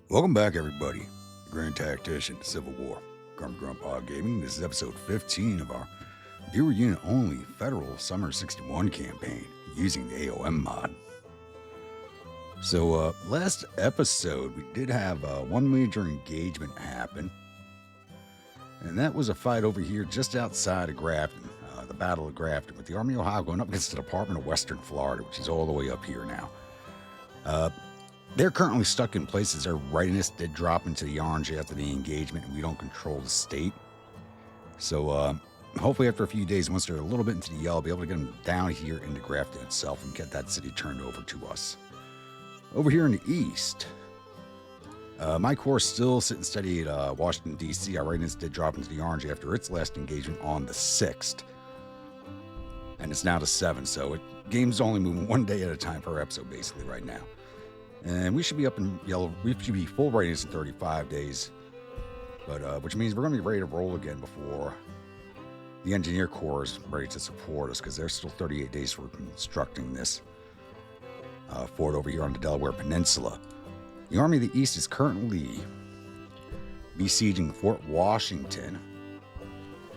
Welcome back, everybody. The Grand Tactician, Civil War, Grandpa Gaming. This is episode 15 of our viewer unit only Federal Summer 61 campaign using the a.o.m mod. So, last episode, we did have one major engagement happen, and that was a fight over here just outside of Grafton, the Battle of Grafton, with the Army of Ohio going up against the Department of Western Florida, which is all the way up here now. They're currently stuck in places. Their readiness did drop into the orange after the engagement, and we don't control the state. So hopefully after a few days, once they're a little bit into the yellow, I'll be able to get them down here into Grafton itself and get that city turned over to us. Over here in the east, my corps is still sitting steady at Washington, D.C. Our readiness did drop into the orange after its last engagement on the 6th. And it's now the 7th, so game's only moving one day at a time per episode, basically, right now. And we should be up in yellow. We should be full readiness in 35 days, but which means we're going to be ready to roll again before the Engineer Corps is ready to support us, because there's still 38 days for constructing this fort over here on the Delaware Peninsula. The Army of the East is currently besieging Fort Washington.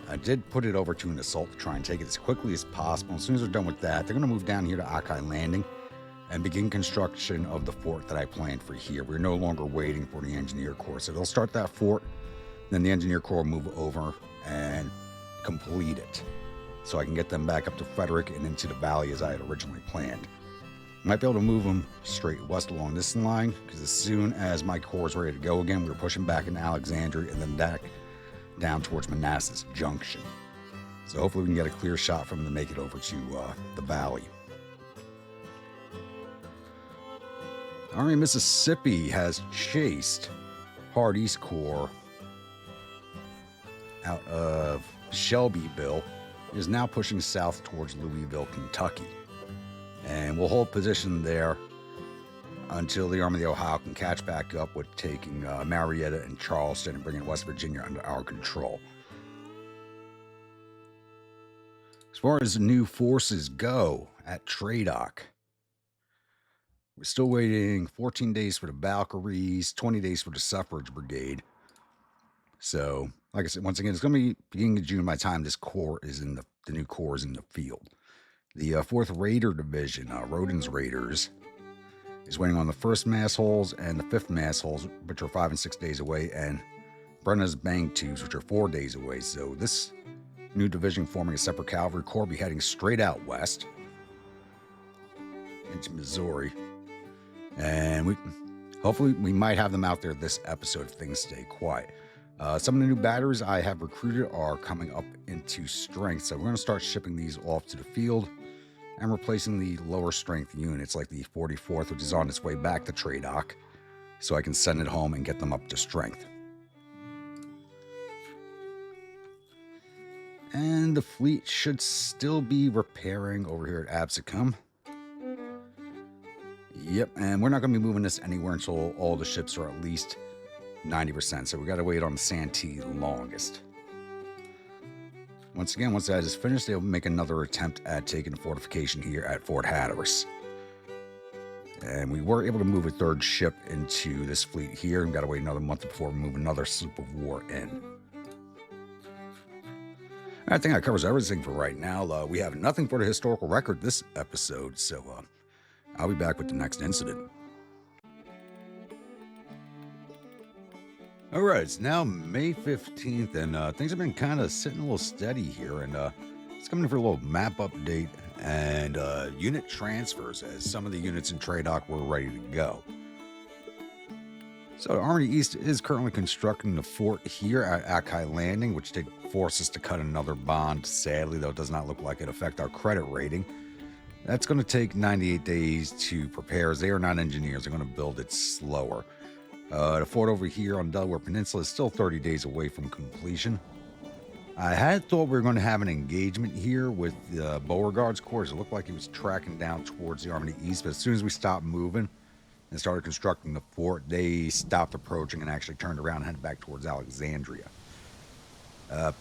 I did put it over to an assault to try and take it as quickly as possible. As soon as they're done with that, they're going to move down here to a.o.m Landing and begin construction of the fort that I planned for here. We're no longer waiting for the Engineer Corps. So they'll start that fort, then the Engineer Corps will move over and complete it, so I can get them back up to Frederick and into the valley as I had originally planned. Might be able to move them straight west along this line, because as soon as my corps is ready to go again, we're pushing back into Alexandria and then back down towards Manassas Junction. So hopefully we can get a clear shot from them to make it over to the valley. Army of Mississippi has chased Hard East Corps out of Shelbyville. It is now pushing south towards Louisville, Kentucky. And we'll hold position there until the Army of the Ohio can catch back up with taking Marietta and Charleston and bringing West Virginia under our control. As far as new forces go at Tradoc, we're still waiting 14 days for the Valkyries, 20 days for the Suffrage Brigade. So, like I said, once again, it's going to be beginning of June by the time this corps is in the new corps is in the field. The 4th Raider Division, Rodin's Raiders, is waiting on the 1st Mass Holes and the 5th Mass Holes, which are 5 and 6 days away, and Brenna's Bang Tubes, which are 4 days away. So this new division, forming a separate cavalry corps, will be heading straight out west into Missouri. And hopefully we might have them out there this episode if things stay quiet. Some of the new batteries I have recruited are coming up into strength, so we're going to start shipping these off to the field and replacing the lower strength units like the 44th, which is on its way back to Tradoc, so I can send it home and get them up to strength. And the fleet should still be repairing over here at Absecom. Yep, and we're not going to be moving this anywhere until all the ships are at least 90%, so we got to wait on the Santee the longest. Once again, once that is finished, they'll make another attempt at taking a fortification here at Fort Hatteras. And we were able to move a 3rd ship into this fleet here, and got to wait another month before we move another sloop of war in. I think that covers everything for right now. We have nothing for the historical record this episode, so I'll be back with the next incident. All right, it's now May 15th, and things have been kind of sitting a little steady here, and it's coming for a little map update and unit transfers, as some of the units in Tradoc were ready to go. So the Army East is currently constructing the fort here at a.o.m Landing, which did force us to cut another bond. Sadly, though, it does not look like it affect our credit rating. That's going to take 98 days to prepare, as they are not engineers. They're going to build it slower. The fort over here on the Delaware Peninsula is still 30 days away from completion. I had thought we were going to have an engagement here with the Beauregard's Corps. It looked like he was tracking down towards the Army of the East, but as soon as we stopped moving and started constructing the fort, they stopped approaching and actually turned around and headed back towards Alexandria.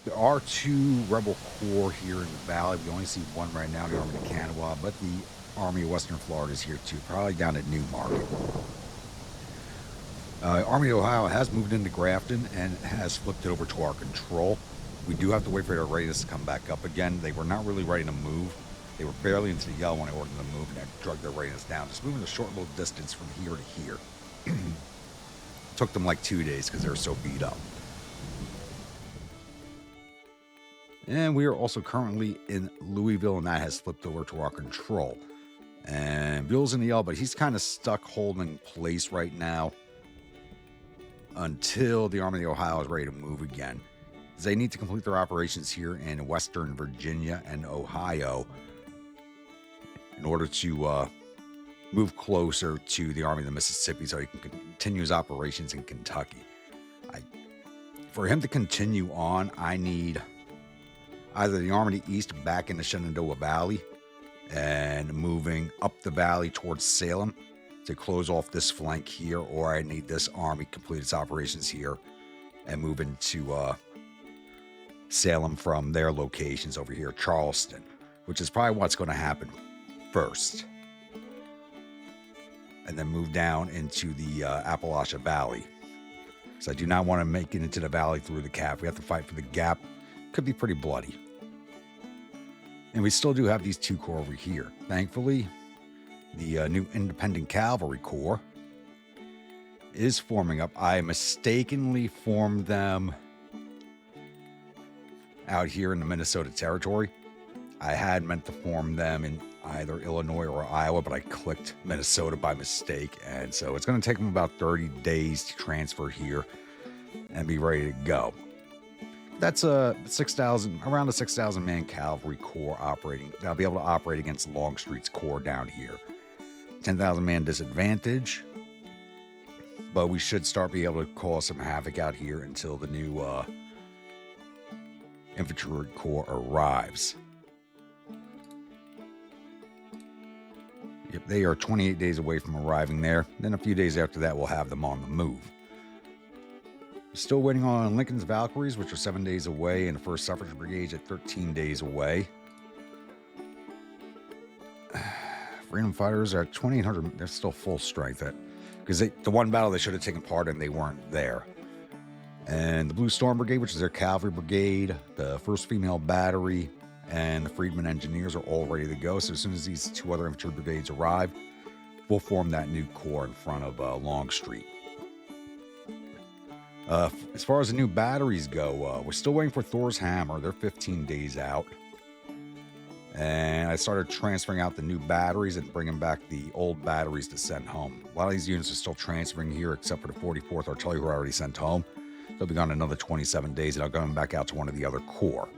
There are 2 rebel corps here in the valley. We only see one right now, the Army of Kanawha, but the Army of Western Florida is here too, probably down at New Market. Army of Ohio has moved into Grafton and has flipped it over to our control. We do have to wait for their readiness to come back up again. They were not really ready to move. They were barely into the yellow when I ordered them to move, and that dragged their readiness down. Just moving a short little distance from here to here. Took them like 2 days because they were so beat up. And we are also currently in Louisville, and that has flipped over to our control. And Bill's in the yellow, but he's kind of stuck holding place right now until the Army of the Ohio is ready to move again. They need to complete their operations here in Western Virginia and Ohio in order to move closer to the Army of the Mississippi so he can continue his operations in Kentucky. For him to continue on, I need either the Army of the East back in the Shenandoah Valley and moving up the valley towards Salem to close off this flank here, or I need this army complete its operations here and move into Salem from their locations over here, Charleston, which is probably what's going to happen first. And then move down into the Appalachia Valley. So I do not want to make it into the valley through the Gap. We have to fight for the Gap. Could be pretty bloody. And we still do have these 2 corps over here. Thankfully, the new Independent Cavalry Corps is forming up. I mistakenly formed them out here in the Minnesota Territory. I had meant to form them in either Illinois or Iowa, but I clicked Minnesota by mistake. And so it's going to take them about 30 days to transfer here and be ready to go. That's around a 6,000 man cavalry corps operating. They'll be able to operate against Longstreet's corps down here. 10,000 man disadvantage, but we should start being able to cause some havoc out here until the new infantry corps arrives. Yep, they are 28 days away from arriving there. Then a few days after that, we'll have them on the move. Still waiting on Lincoln's Valkyries, which are 7 days away, and the 1st Suffrage Brigade at 13 days away. Freedom Fighters are at 2,800. They're still full strength. Because the one battle they should have taken part in, they weren't there. And the Blue Storm Brigade, which is their cavalry brigade, the 1st Female Battery, and the Freedmen Engineers are all ready to go. So as soon as these 2 other infantry brigades arrive, we'll form that new corps in front of Longstreet. As far as the new batteries go, we're still waiting for Thor's Hammer. They're 15 days out. And I started transferring out the new batteries and bringing back the old batteries to send home. A lot of these units are still transferring here, except for the 44th Artillery, who I already sent home. They'll be gone another 27 days, and I'll go back out to one of the other corps.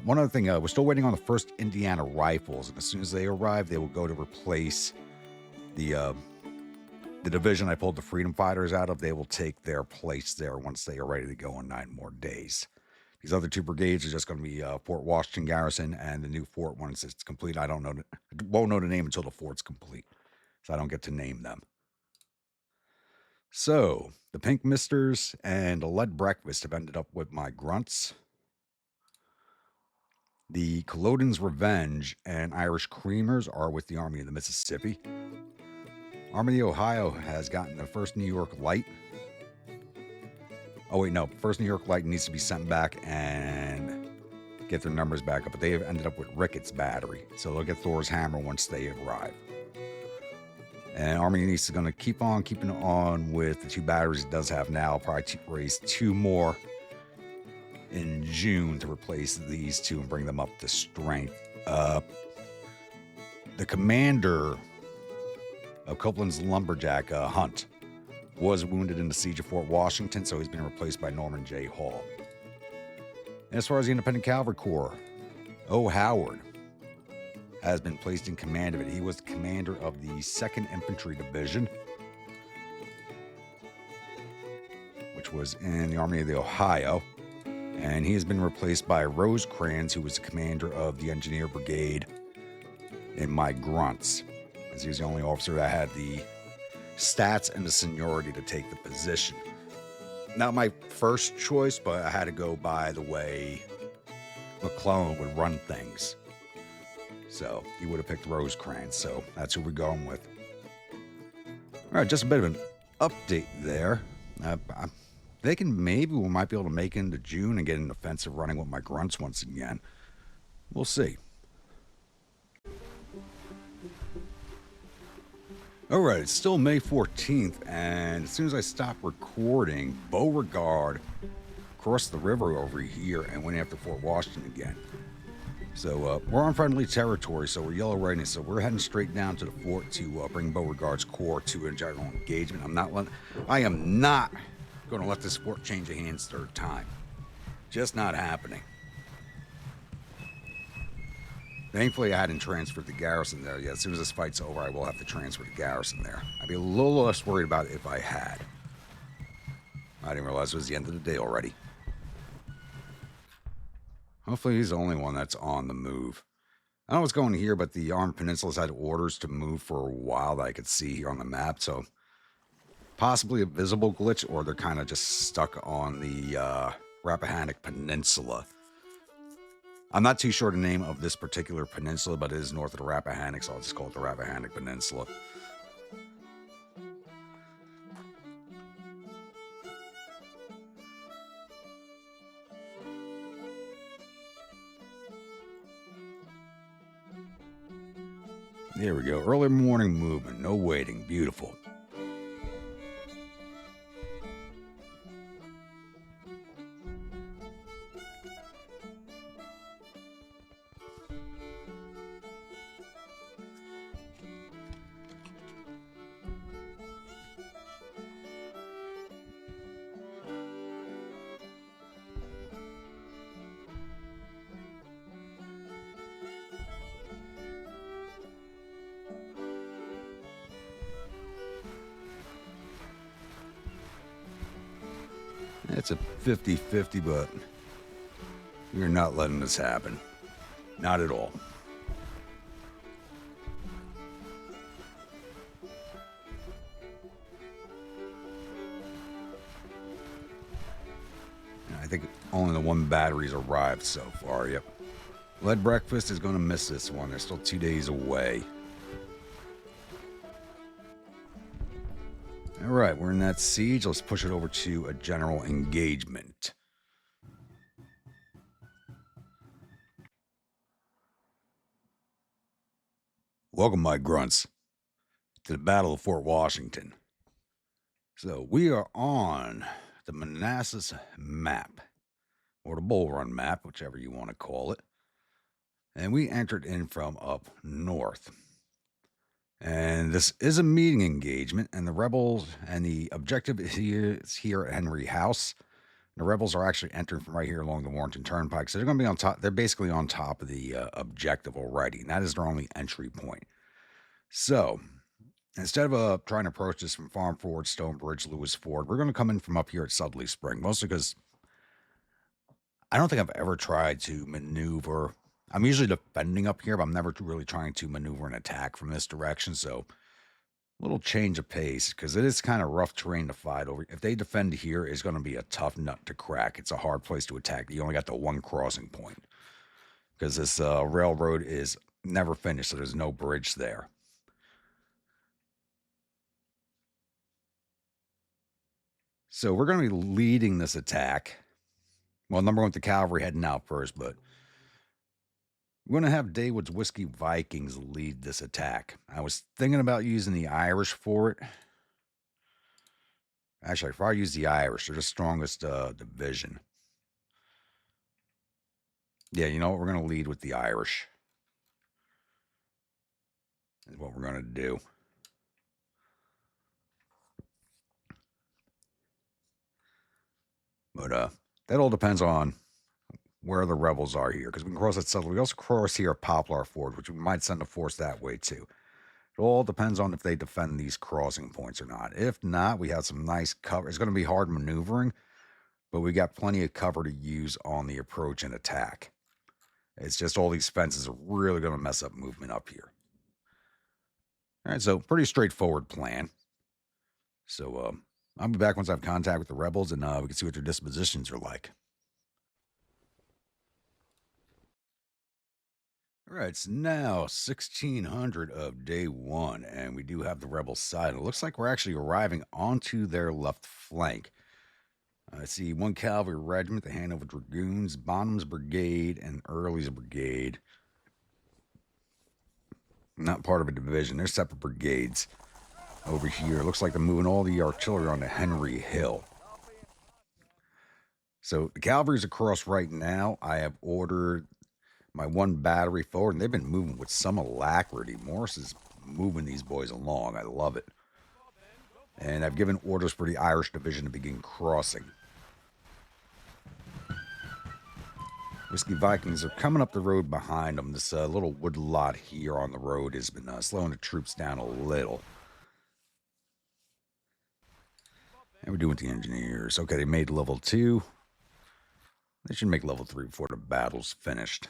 One other thing, we're still waiting on the 1st Indiana Rifles, and as soon as they arrive, they will go to replace the division I pulled the Freedom Fighters out of. They will take their place there once they are ready to go in 9 more days. These other 2 brigades are just going to be Fort Washington Garrison and the new fort once it's complete. I won't know the name until the fort's complete, so I don't get to name them. So, the Pink Misters and the Lead Breakfast have ended up with my grunts. The Culloden's Revenge and Irish Creamers are with the Army of the Mississippi. Army of the Ohio has gotten the 1st New York Light. Oh, wait, no. 1st New York Light needs to be sent back and get their numbers back up. But they have ended up with Ricketts Battery. So they'll get Thor's Hammer once they arrive. And Army East is going to keep on keeping on with the 2 batteries it does have now. I'll probably raise 2 more in June to replace these 2 and bring them up to strength. The commander of Copeland's Lumberjack, Hunt, was wounded in the siege of Fort Washington, so he's been replaced by Norman J. Hall. And as far as the Independent Cavalry Corps, O. Howard has been placed in command of it. He was the commander of the 2nd Infantry Division, which was in the Army of the Ohio. And he has been replaced by Rosecrans, who was the commander of the Engineer Brigade in my grunts, as he was the only officer that had the stats and the seniority to take the position. Not my first choice, but I had to go by the way McClellan would run things. So he would have picked Rosecrans, so that's who we're going with. All right, just a bit of an update there. I'm thinking maybe we might be able to make it into June and get an offensive running with my grunts once again. We'll see. All right, it's still May 14th, and as soon as I stop recording, Beauregard crossed the river over here and went after Fort Washington again. So we're on friendly territory, so we're yellow writing. So we're heading straight down to the fort to bring Beauregard's corps to a general engagement. I am not going to let this fort change of hands third time. Just not happening. Thankfully, I hadn't transferred the garrison there yet. As soon as this fight's over, I will have to transfer the garrison there. I'd be a little less worried about it if I had. I didn't realize it was the end of the day already. Hopefully he's the only one that's on the move. I don't know what's going here, but the Armed Peninsula's had orders to move for a while that I could see here on the map, so possibly a visible glitch, or they're kind of just stuck on the Rappahannock Peninsula. I'm not too sure the name of this particular peninsula, but it is north of the Rappahannock, so I'll just call it the Rappahannock Peninsula. There we go. Early morning movement. No waiting. Beautiful. It's a 50-50, but we're not letting this happen. Not at all. I think only the one battery's arrived so far, yep. Lead Breakfast is going to miss this one. They're still 2 days away. All right, we're in that siege. Let's push it over to a general engagement. Welcome, my grunts, to the Battle of Fort Washington. So we are on the Manassas map, or the Bull Run map, whichever you want to call it. And we entered in from up north. And this is a meeting engagement, and the rebels, and the objective is here at Henry House. The rebels are actually entering from right here along the Warrenton Turnpike, so they're going to be on top. They're basically on top of the objective already, and that is their only entry point. So instead of trying to approach this from Farm Ford, Stonebridge, Lewis Ford, we're going to come in from up here at Sudley Spring, mostly because I don't think I've ever tried to maneuver. I'm usually defending up here, but I'm never really trying to maneuver an attack from this direction. So a little change of pace, because it is kind of rough terrain to fight over. If they defend here, it's going to be a tough nut to crack. It's a hard place to attack. You only got the one crossing point, because this railroad is never finished, so there's no bridge there. So we're going to be leading this attack. Well, number one with the cavalry heading out first, but we're going to have Dawood's Whiskey Vikings lead this attack. I was thinking about using the Irish for it. Actually, if I use the Irish, they're the strongest division. Yeah, you know what? We're going to lead with the Irish. Is what we're going to do. But that all depends on where the rebels are here, because we can cross that Sudley. We also cross here at Poplar Ford, which we might send a force that way too. It all depends on if they defend these crossing points or not. If not, we have some nice cover. It's going to be hard maneuvering, but we got plenty of cover to use on the approach and attack. It's just all these fences are really going to mess up movement up here. All right, so pretty straightforward plan. So I'll be back once I have contact with the rebels, and we can see what their dispositions are like. All right, it's now 1600 of day one, and we do have the rebel side. It looks like we're actually arriving onto their left flank. I see one cavalry regiment, the Hanover Dragoons, Bonham's Brigade, and Early's Brigade. Not part of a division, they're separate brigades. Over here, it looks like they're moving all the artillery onto Henry Hill. So the cavalry's across right now. I have ordered my one battery forward, and they've been moving with some alacrity. Morris is moving these boys along. I love it. And I've given orders for the Irish division to begin crossing. Whiskey Vikings are coming up the road behind them. This little wood lot here on the road has been slowing the troops down a little. And we're doing the engineers. Okay, they made level 2. They should make level 3 before the battle's finished.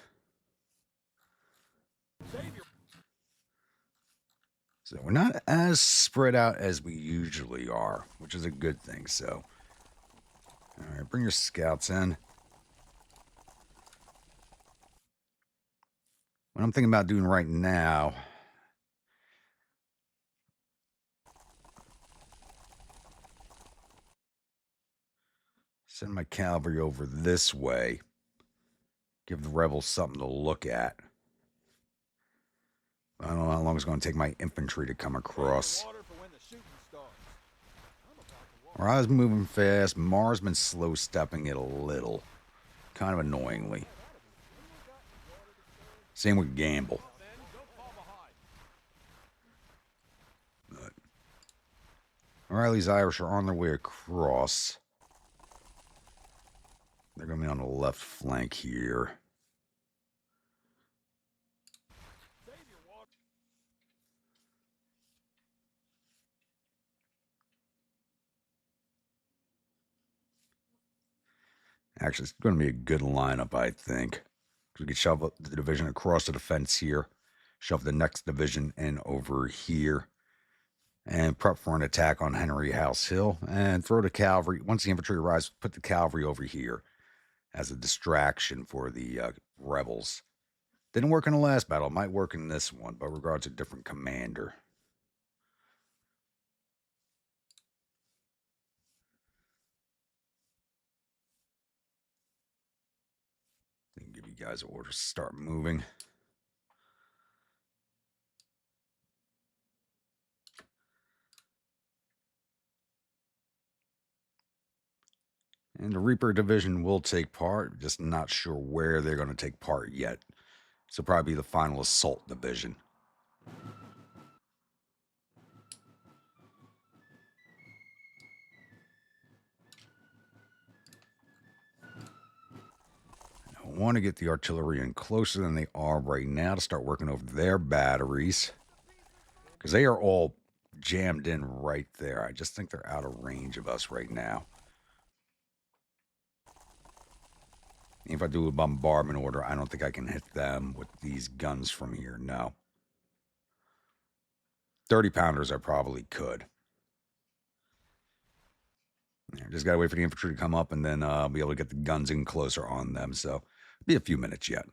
So we're not as spread out as we usually are, which is a good thing. So, all right, bring your scouts in. What I'm thinking about doing right now, send my cavalry over this way. Give the rebels something to look at. I don't know how long it's going to take my infantry to come across. Or I was moving fast. Mars been slow stepping it a little. Kind of annoyingly. Same with Gamble. Riley's Irish are on their way across. They're going to be on the left flank here. Actually, it's going to be a good lineup, I think. We could shove the division across the fence here. Shove the next division in over here. And prep for an attack on Henry House Hill. And throw the cavalry. Once the infantry arrives, put the cavalry over here as a distraction for the rebels. Didn't work in the last battle. It might work in this one, but regards a different commander. I can give you guys orders to start moving. And the Reaper division will take part, just not sure where they're going to take part yet. So probably the final assault division. I want to get the artillery in closer than they are right now to start working over their batteries. Because they are all jammed in right there. I just think they're out of range of us right now. If I do a bombardment order, I don't think I can hit them with these guns from here. No. 30 pounders I probably could. Just got to wait for the infantry to come up and then be able to get the guns in closer on them. So be a few minutes yet.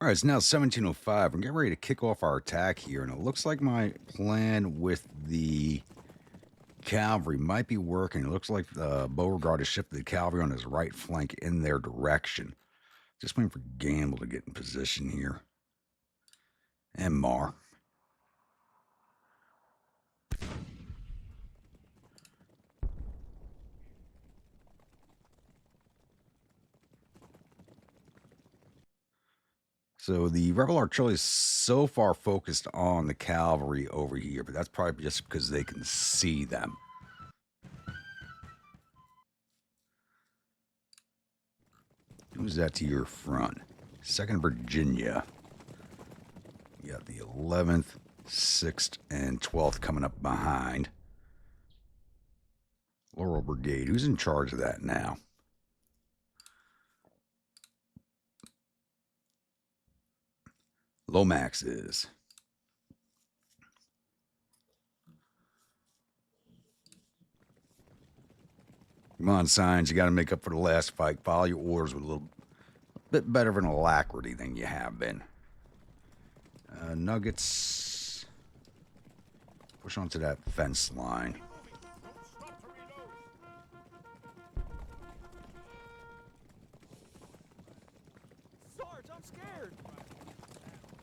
All right, it's now 17:05. We're getting ready to kick off our attack here. And it looks like my plan with the cavalry might be working. It looks like Beauregard has shifted the cavalry on his right flank in their direction. Just waiting for Gamble to get in position here. And Marr. So the rebel artillery is so far focused on the cavalry over here, but that's probably just because they can see them. Who's that to your front? 2nd Virginia. You got the 11th, 6th, and 12th coming up behind. Laurel Brigade. Who's in charge of that now? Lomax is. Come on, Signs. You got to make up for the last fight. Follow your orders with a little bit better of an alacrity than you have been. Nuggets. Push onto that fence line. Sarge, I'm scared.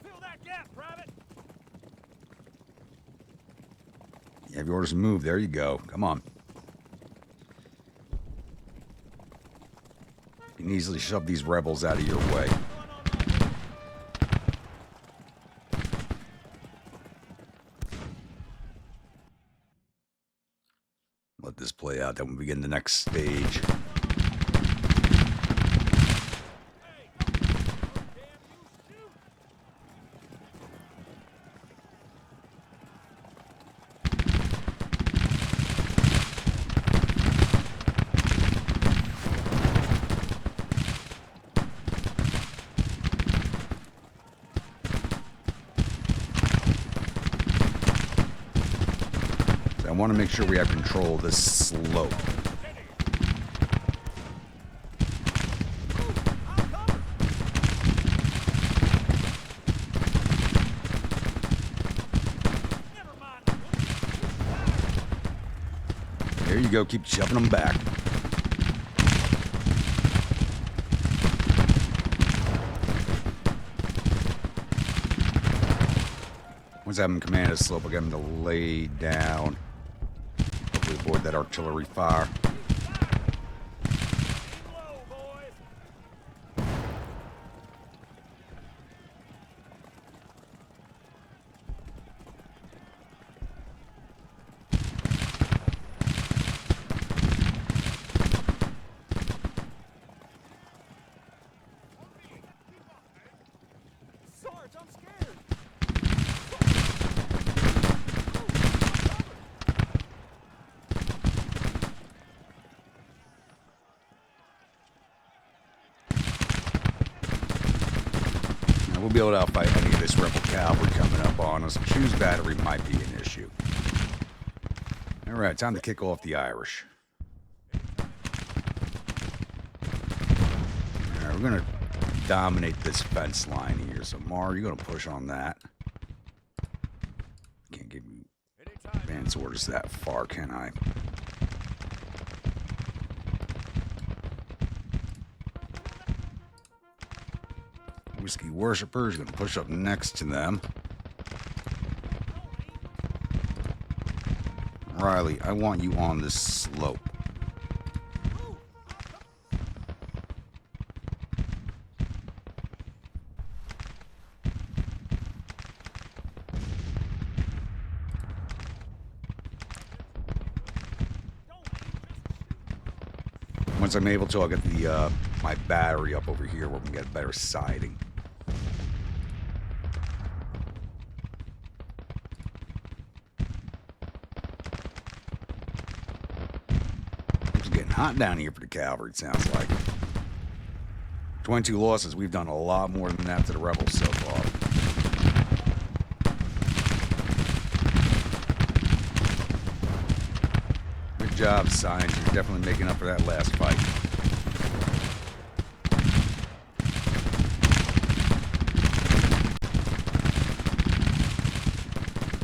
Fill that gap, Private. You have your orders to move. There you go. Come on. You can easily shove these rebels out of your way. Let this play out, then we'll begin the next stage. I want to make sure we have control of this slope. There you go, keep shoving them back. Once I have them command a slope, I'll get them to lay down. Hopefully avoid that artillery fire. Sarge, I'm scared. We'll be able to outfight any of this rebel cavalry coming up on us. Choose battery might be an issue. Alright, time to kick off the Irish. Alright, we're going to dominate this fence line here. So, Mar, you're going to push on that. Can't give you advance orders that far, can I? Whiskey worshippers going to push up next to them. Riley, I want you on this slope. Once I'm able to, I'll get the my battery up over here where we can get better sighting. It's getting hot down here for the cavalry, it sounds like. 22 losses. We've done a lot more than that to the rebels so far. Good job, Science. You're definitely making up for that last fight.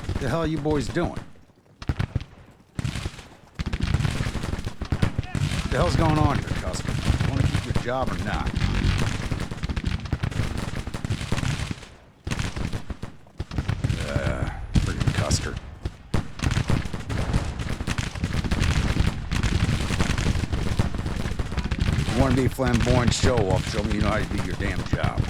What the hell are you boys doing? What the hell's going on here, Custer? You want to keep your job or not? Friggin' Custer. You want to be a flamboyant show-off, show me you know how to do your damn job.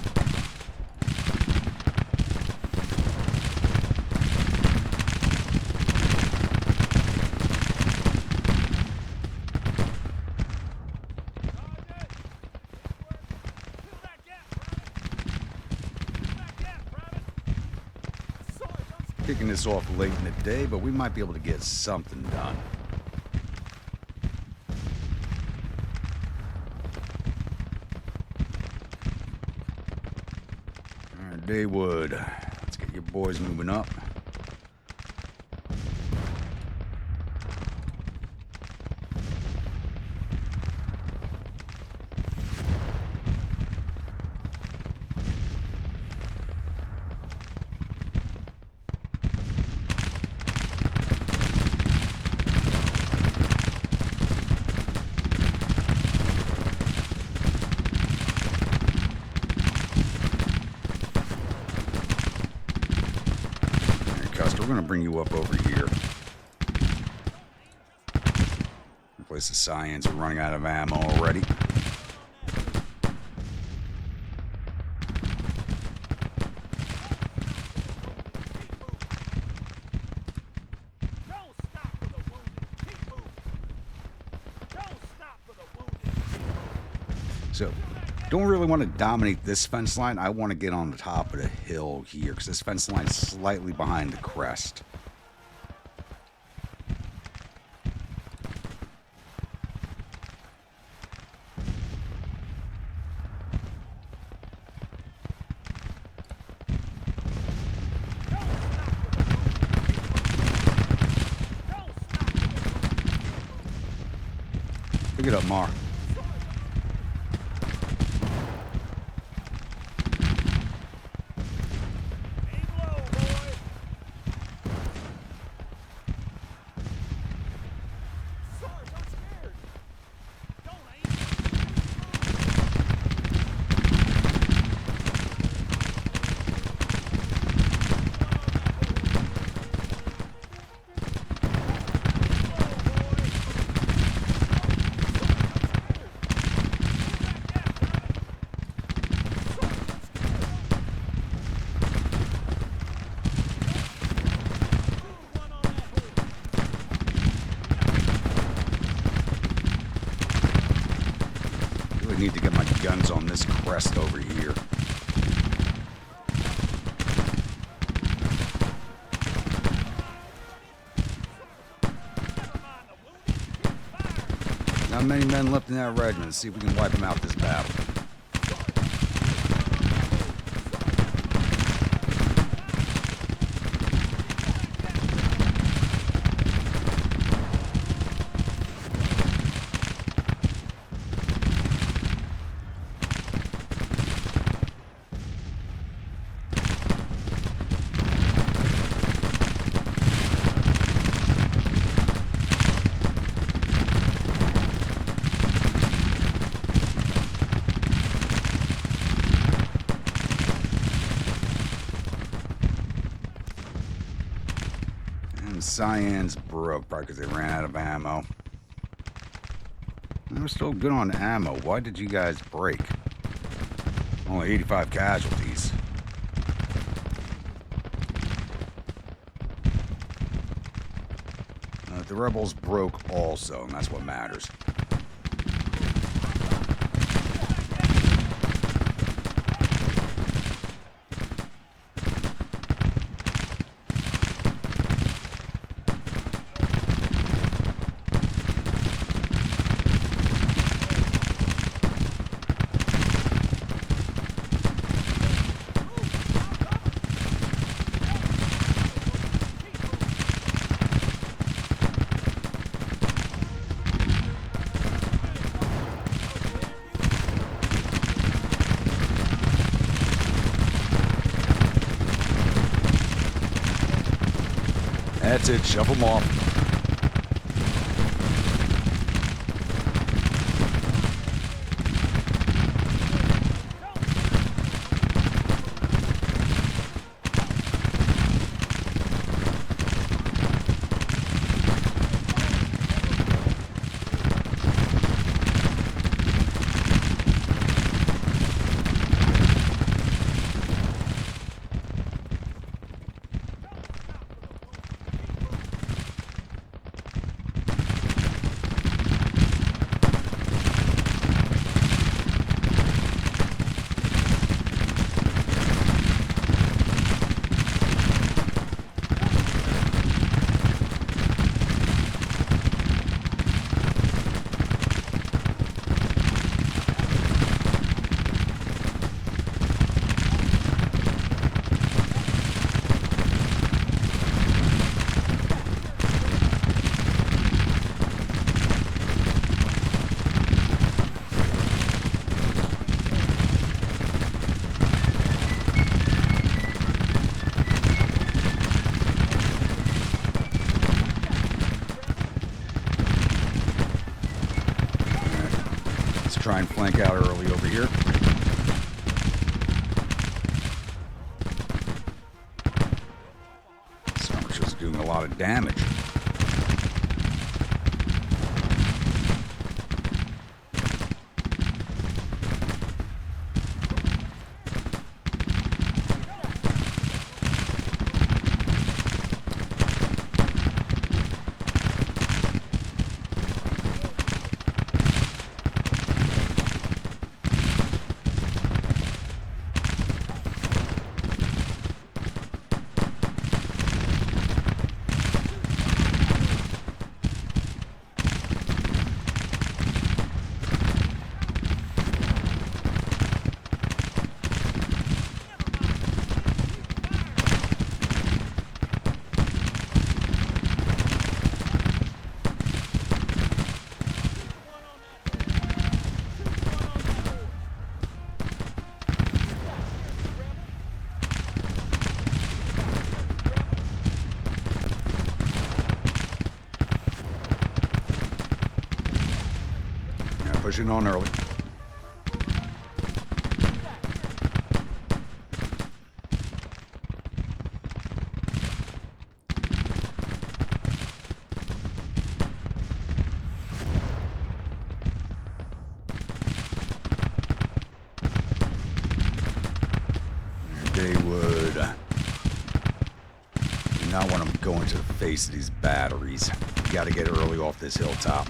Kicking this off late in the day, but we might be able to get something done. All right, Daywood, let's get your boys moving up. bring you up over here. Replace the Cyans. We're running out of ammo already. So, don't really want to dominate this fence line. I want to get on the top of the hill here because this fence line is slightly behind the crest. Pick it up, Mar. Need to get my guns on this crest over here. Not many men left in that regiment. Let's see if we can wipe them out this battle. Cyans broke, probably because they ran out of ammo. They were still good on ammo. Why did you guys break? Only 85 casualties. The rebels broke also, and that's what matters. That's it, shove them off. Try and flank out early over here. So much was good. of damage. Pushing on early. They would do not want them going to the face of these batteries. You got to get early off this hilltop.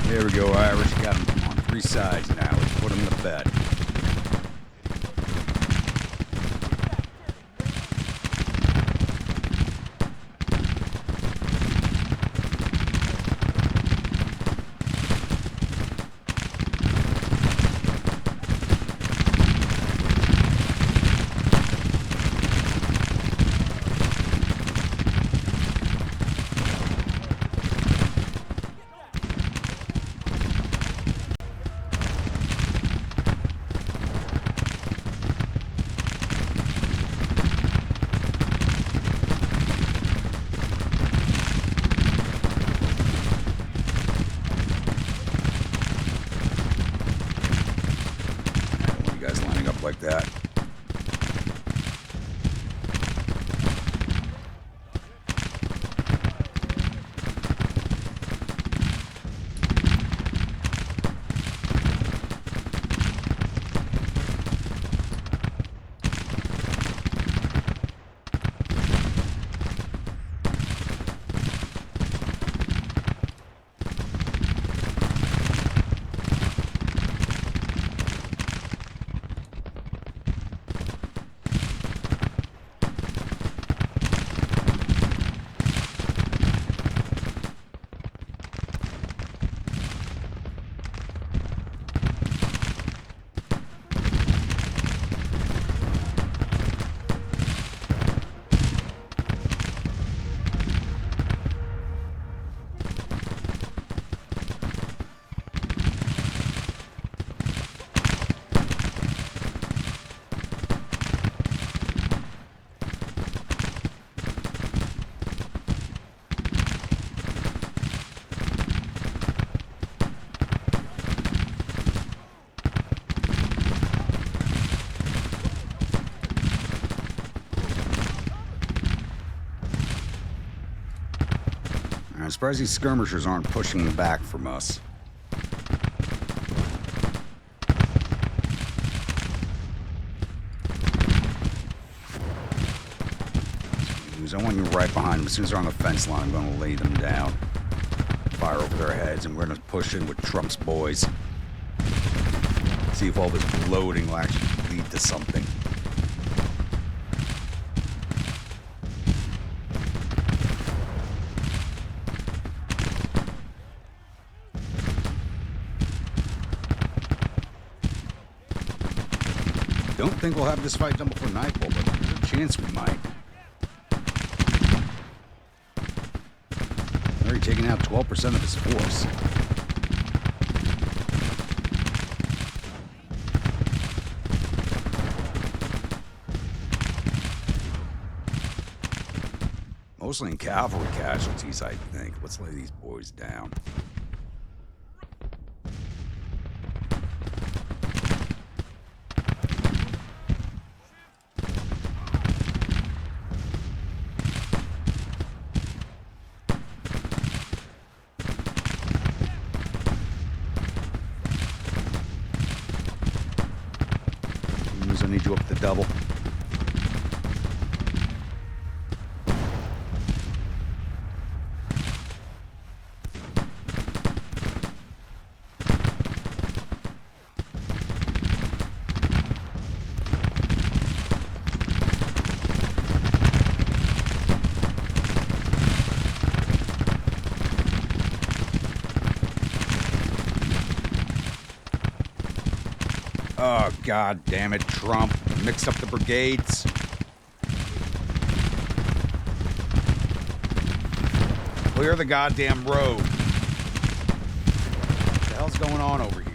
There we go, Irish. Got him on three sides now. Let's put him to bed. Like that. I'm surprised these skirmishers aren't pushing back from us. Moose. I want you right behind them. As soon as they're on the fence line, I'm going to lay them down. Fire over their heads, and we're going to push in with Trump's boys. See if all this bloating will actually lead to something. Don't think we'll have this fight done before nightfall, but there's a chance we might. Already taking out 12% of his force. Mostly in cavalry casualties, I think. Let's lay these boys down. I need you up at the double. Oh, God damn it, Trump. Mix up the brigades. Clear the goddamn road. What the hell's going on over here?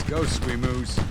Go, Squeamoos.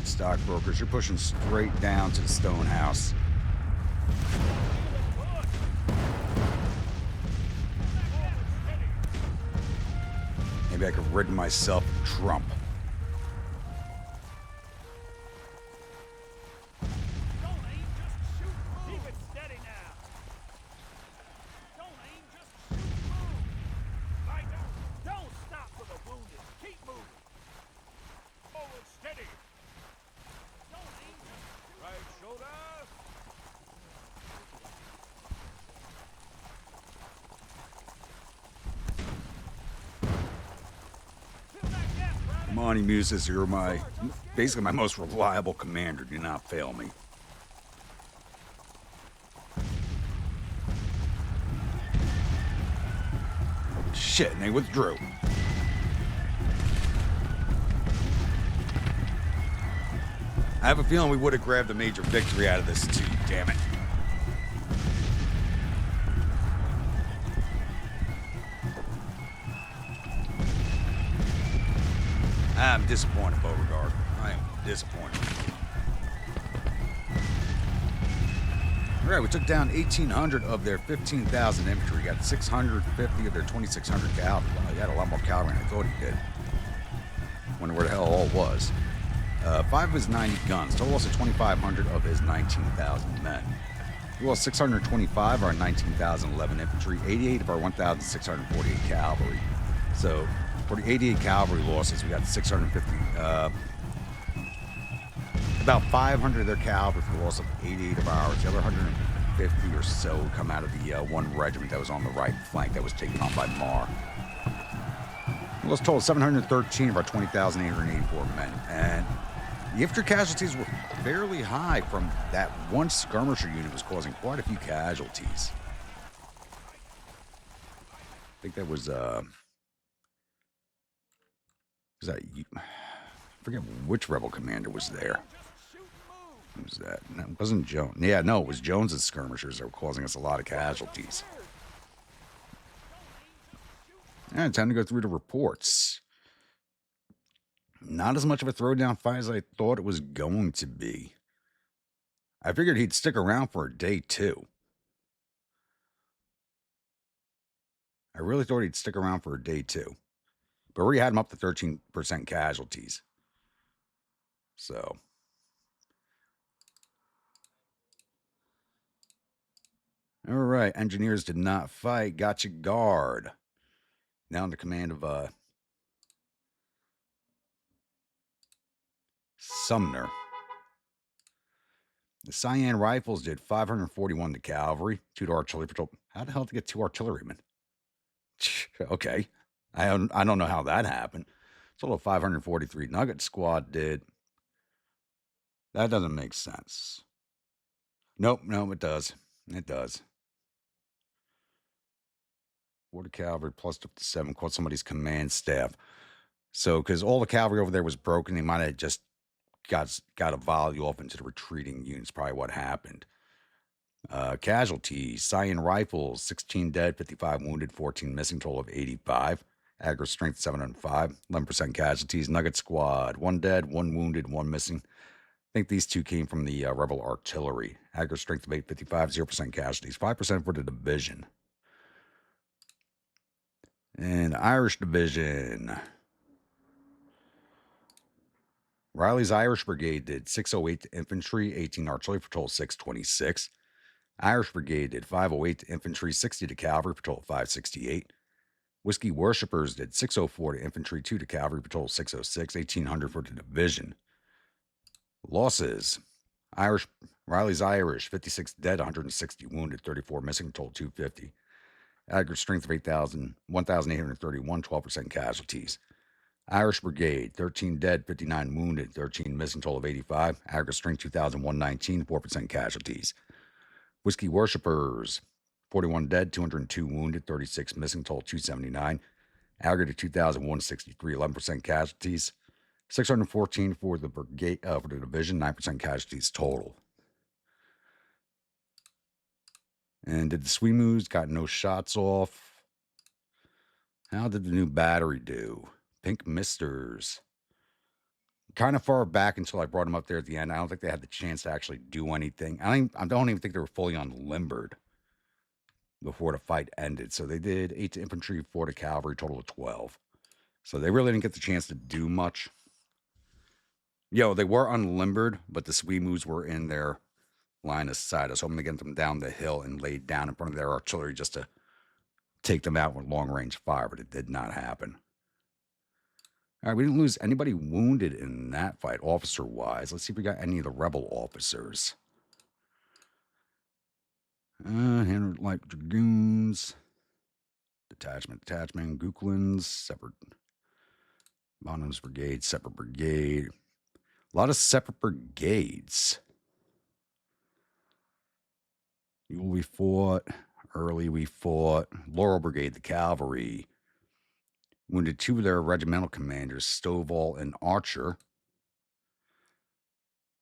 Stockbrokers, you're pushing straight down to the stone house. Maybe I could rid myself of Trump. Monty Muses, you're basically my most reliable commander. Do not fail me. Shit, and they withdrew. I have a feeling we would have grabbed a major victory out of this too, damn it. I'm disappointed, Beauregard. I am disappointed. All right, we took down 1,800 of their 15,000 infantry. We got 650 of their 2,600 cavalry. Wow, he had a lot more cavalry than I thought he did. Wonder where the hell it all was. 5 of his 90 guns. Total loss of 2,500 of his 19,000 men. We lost 625 of our 19,011 infantry, 88 of our 1,648 cavalry. So, for the 88 cavalry losses, we got 650. about 500 of their cavalry for the loss of 88 of ours. The other 150 or so come out of the one regiment that was on the right flank that was taken on by Marr. We lost a total of 713 of our 20,884 men. And the infantry casualties were fairly high from that one skirmisher unit was causing quite a few casualties. I think that was I forget which rebel commander was there. Who was that? No, it wasn't Jones. Yeah, no, it was Jones's skirmishers that were causing us a lot of casualties. And time to go through the reports. Not as much of a throwdown fight as I thought it was going to be. I figured he'd stick around for a day too. I really thought he'd stick around for a day too. But we already had him up to 13% casualties. So. All right, engineers did not fight. Gotcha, guard. Now under command of Sumner. The Cyan Rifles did 541 to cavalry, 2 to artillery patrol. How the hell did they get 2 artillerymen? Okay. I don't know how that happened. Total of 543. Nugget Squad did. That doesn't make sense. Nope, it does. It does. 40 cavalry plus up to 7. Caught somebody's command staff. So, because all the cavalry over there was broken, they might have just got a volley off into the retreating units. Probably what happened. Casualties, Cyan Rifles, 16 dead, 55 wounded, 14 missing, total of 85. Aggro strength 705, 11% casualties. Nugget Squad, 1 dead, 1 wounded, 1 missing. I think these 2 came from the rebel artillery. Aggro strength of 855, 0% casualties, 5% for the division. And Irish division. Riley's Irish Brigade did 608 to infantry, 18 artillery, for total 626. Irish Brigade did 508 to infantry, 60 to cavalry, for total 568. Whiskey Worshippers did 604 to infantry, 2 to cavalry, for total 606, 1800 for the division. Losses. Riley's Irish, 56 dead, 160 wounded, 34 missing, total 250. Aggregate strength of 1,831, 12% casualties. Irish Brigade, 13 dead, 59 wounded, 13 missing, total of 85. Aggregate strength 2,119, 4% casualties. Whiskey Worshippers, 41 dead, 202 wounded, 36 missing, total 279. Aggregate 2,163, 11% casualties. 614 for the brigade, for the division, 9% casualties total. And did the Sweemoos got no shots off? How did the new battery do? Pink Misters. Kind of far back until I brought them up there at the end. I don't think they had the chance to actually do anything. I don't even think they were fully unlimbered before the fight ended. So they did 8 to infantry, 4 to cavalry, total of 12. So they really didn't get the chance to do much. They were unlimbered, but the Sweemoos were in their line of sight. I was hoping to get them down the hill and laid down in front of their artillery just to take them out with long-range fire, but it did not happen. All right, we didn't lose anybody wounded in that fight, officer-wise. Let's see if we got any of the rebel officers. 100 Light Dragoons. Detachment, Gooklins, separate. Bonham's Brigade, separate brigade. A lot of separate brigades. Ewell we fought. Early we fought. Laurel Brigade, the cavalry. Wounded 2 of their regimental commanders, Stovall and Archer.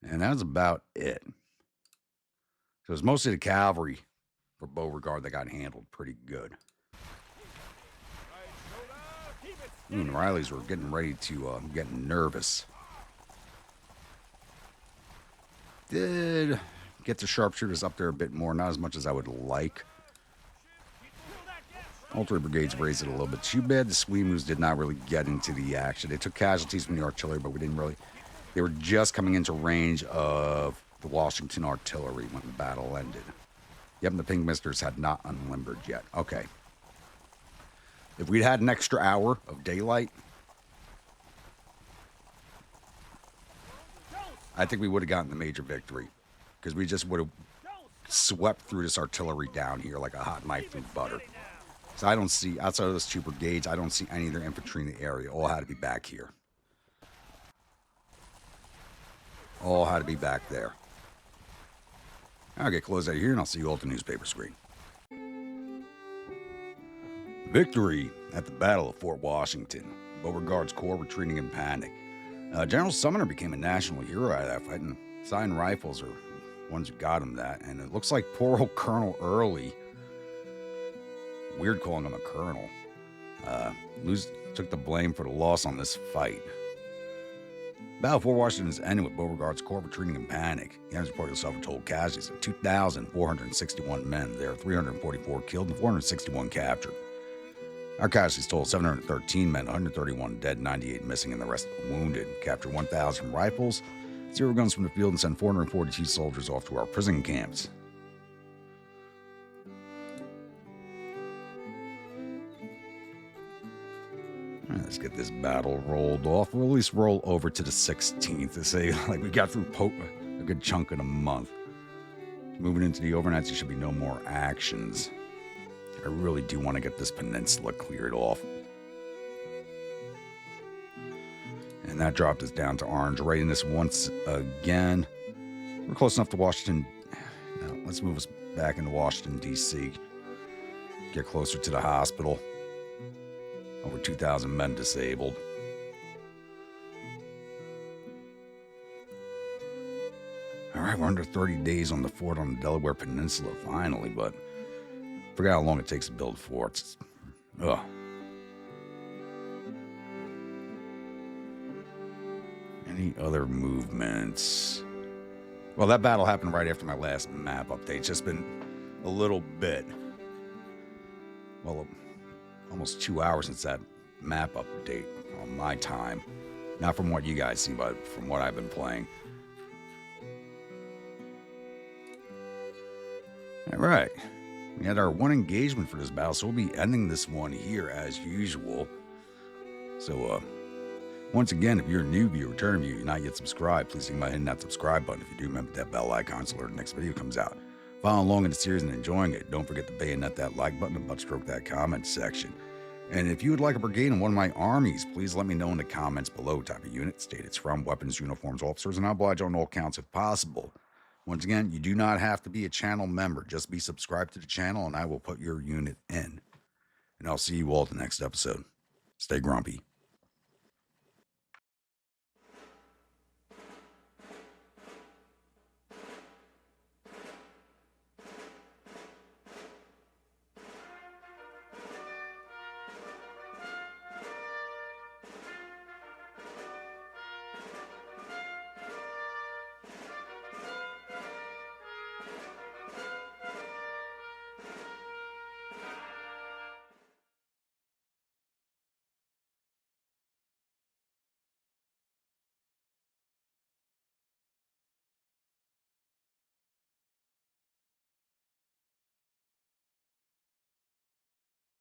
And that was about it. So it was mostly the cavalry for Beauregard that got handled pretty good. And Riley's were getting ready to get nervous. Did get the sharpshooters up there a bit more, not as much as I would like. Artillery brigades raised it a little bit. Too bad the Sweemoos did not really get into the action. They took casualties from the artillery, but we didn't really. They were just coming into range of the Washington artillery when the battle ended. Yep, the Pink Misters had not unlimbered yet. Okay. If we'd had an extra hour of daylight, I think we would have gotten the major victory because we just would have swept through this artillery down here like a hot knife through butter. So I don't see, outside of those two brigades, I don't see any of their infantry in the area. All had to be back here. All had to be back there. I'll get closed out of here and I'll see you all at the newspaper screen. Victory at the Battle of Fort Washington. Beauregard's corps retreating in panic. General Sumner became a national hero out of that fight, and Cyan rifles are ones who got him that. And it looks like poor old Colonel Early, weird calling him a colonel, took the blame for the loss on this fight. Battle of Fort Washington is ended with Beauregard's corps retreating in panic. The enemy's reported suffered total casualties of 2,461 men. There are 344 killed and 461 captured. Our casualties total 713 men, 131 dead, 98 missing, and the rest wounded. Captured 1,000 rifles, 0 guns from the field, and sent 442 soldiers off to our prison camps. Let's get this battle rolled off. We'll at least roll over to the 16th to say, like, we got through a good chunk of the month. Moving into the overnights, there should be no more actions. I really do want to get this peninsula cleared off. And that dropped us down to orange readiness once again. We're close enough to Washington. Now, let's move us back into Washington, D.C. Get closer to the hospital. Over 2,000 men disabled. All right, we're under 30 days on the fort on the Delaware Peninsula, finally, but forgot how long it takes to build forts. Ugh. Any other movements? Well, that battle happened right after my last map update. It's just been a little bit. Well, almost 2 hours since that map update on my time. Not from what you guys see, but from what I've been playing. All right. We had our one engagement for this battle, so we'll be ending this one here as usual. So, once again, if you're a new viewer, return viewer, you're not yet subscribed, please think about hitting that subscribe button. If you do, remember that bell icon so the next video comes out. Following along in the series and enjoying it, don't forget to bayonet that like button and butt stroke that comment section. And if you would like a brigade in one of my armies, please let me know in the comments below. Type of unit, state it's from, weapons, uniforms, officers, and I'll oblige on all counts if possible. Once again, you do not have to be a channel member. Just be subscribed to the channel and I will put your unit in. And I'll see you all at the next episode. Stay grumpy.